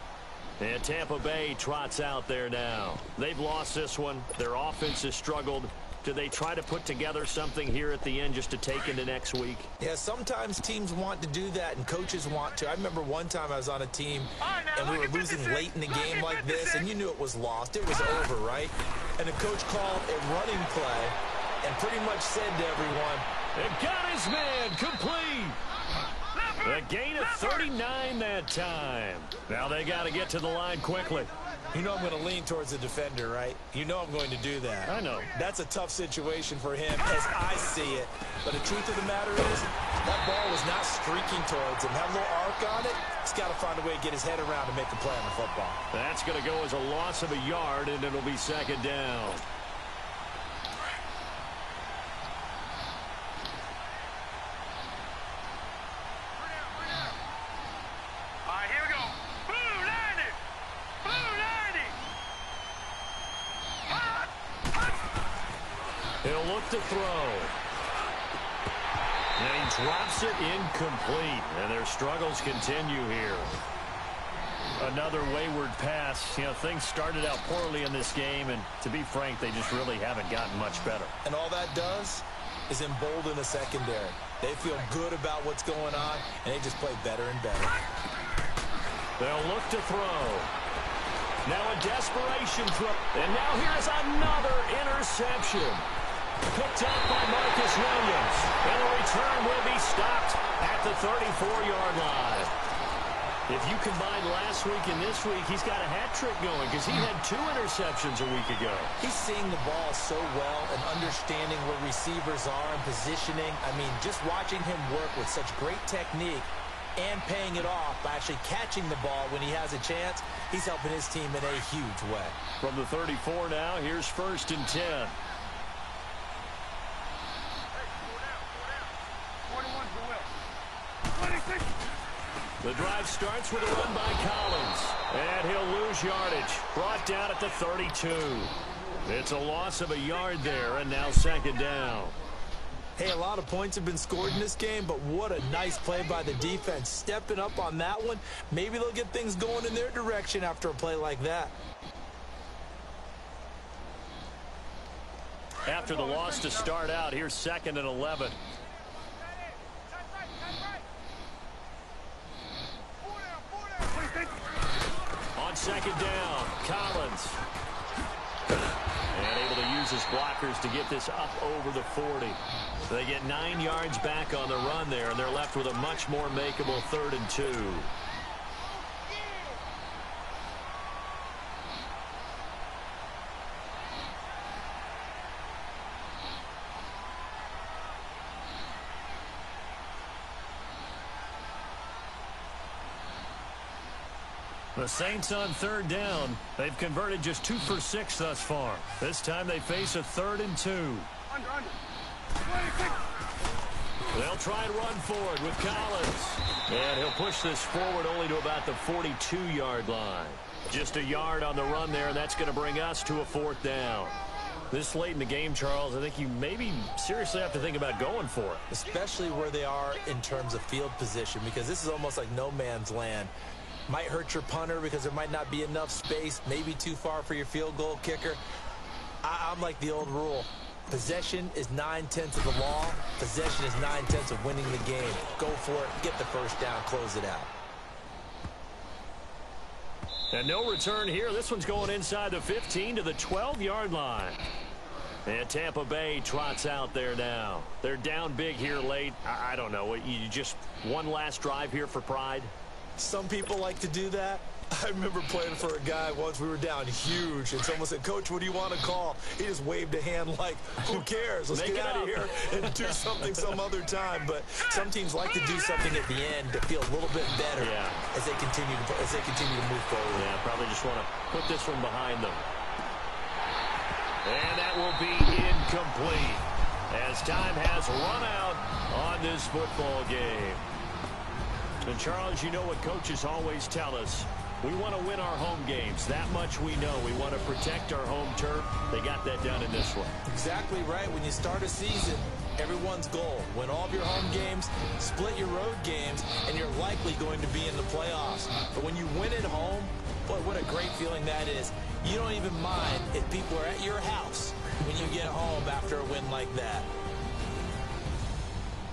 And Tampa Bay trots out there now. They've lost this one. Their offense has struggled. Do they try to put together something here at the end just to take into next week? Yeah, sometimes teams want to do that and coaches want to. I remember one time I was on a team and we were losing late in the game like this, and you knew it was lost. It was over, right? And the coach called a running play and pretty much said to everyone, "It got his man complete." A gain of 39 that time. Now they got to get to the line quickly. You know I'm going to lean towards the defender, right? You know I'm going to do that. I know. That's a tough situation for him as I see it. But the truth of the matter is, that ball was not streaking towards him. Had a little arc on it. He's got to find a way to get his head around and make a play on the football. That's going to go as a loss of a yard, and it'll be second down. He'll look to throw. And he drops it incomplete. And their struggles continue here. Another wayward pass. You know, things started out poorly in this game, and to be frank, they just really haven't gotten much better. And all that does is embolden the secondary. They feel good about what's going on, and they just play better and better. They'll look to throw. Now a desperation throw. And now here's another interception. Picked up by Marcus Williams. And the return will be stopped at the 34-yard line. If you combine last week and this week, he's got a hat trick going because he had 2 interceptions a week ago. He's seeing the ball so well and understanding where receivers are and positioning. I mean, just watching him work with such great technique and paying it off by actually catching the ball when he has a chance, he's helping his team in a huge way. From the 34 now, here's 1st and 10. 41's the will. 26. The drive starts with a run by Collins, and he'll lose yardage. Brought down at the 32. It's a loss of a yard there, and now 2nd down. Hey, a lot of points have been scored in this game, but what a nice play by the defense. Stepping up on that one, maybe they'll get things going in their direction after a play like that. After the loss to start out, here's 2nd and 11. On 2nd down, Collins. And able to use his blockers to get this up over the 40. They get 9 yards back on the run there, and they're left with a much more makeable 3rd and 2. The Saints on 3rd down. They've converted just 2 for 6 thus far. This time they face a 3rd and 2. Under. 26. They'll try and run forward with Collins. And he'll push this forward only to about the 42-yard line. Just a yard on the run there, and that's going to bring us to a 4th down. This late in the game, Charles, I think you maybe seriously have to think about going for it. Especially where they are in terms of field position, because this is almost like no man's land. Might hurt your punter because there might not be enough space, maybe too far for your field goal kicker. I'm like the old rule. Possession is 9/10 of the law. Possession is 9/10 of winning the game. Go for it, get the 1st down, close it out. And no return here. This one's going inside the 15 to the 12-yard line. And Tampa Bay trots out there now. They're down big here late. I don't know. You just one last drive here for pride? Some people like to do that. I remember playing for a guy once. We were down huge, and someone said, "Coach, what do you want to call?" He just waved a hand like, "Who cares? Let's get out of here and do something some other time." But some teams like to do something at the end to feel a little bit better as they continue to move forward. Yeah, probably just want to put this one behind them. And that will be incomplete as time has run out on this football game. And, Charles, you know what coaches always tell us. We want to win our home games. That much we know. We want to protect our home turf. They got that done in this one. Exactly right. When you start a season, everyone's goal. Win all of your home games, split your road games, and you're likely going to be in the playoffs. But when you win at home, boy, what a great feeling that is. You don't even mind if people are at your house when you get home after a win like that.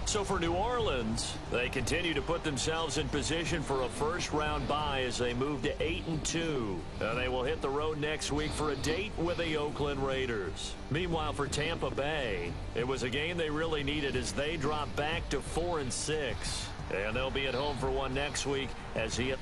So for New Orleans, they continue to put themselves in position for a first-round bye as they move to 8-2. They will hit the road next week for a date with the Oakland Raiders. Meanwhile, for Tampa Bay, it was a game they really needed as they drop back to 4-6. And they'll be at home for one next week as he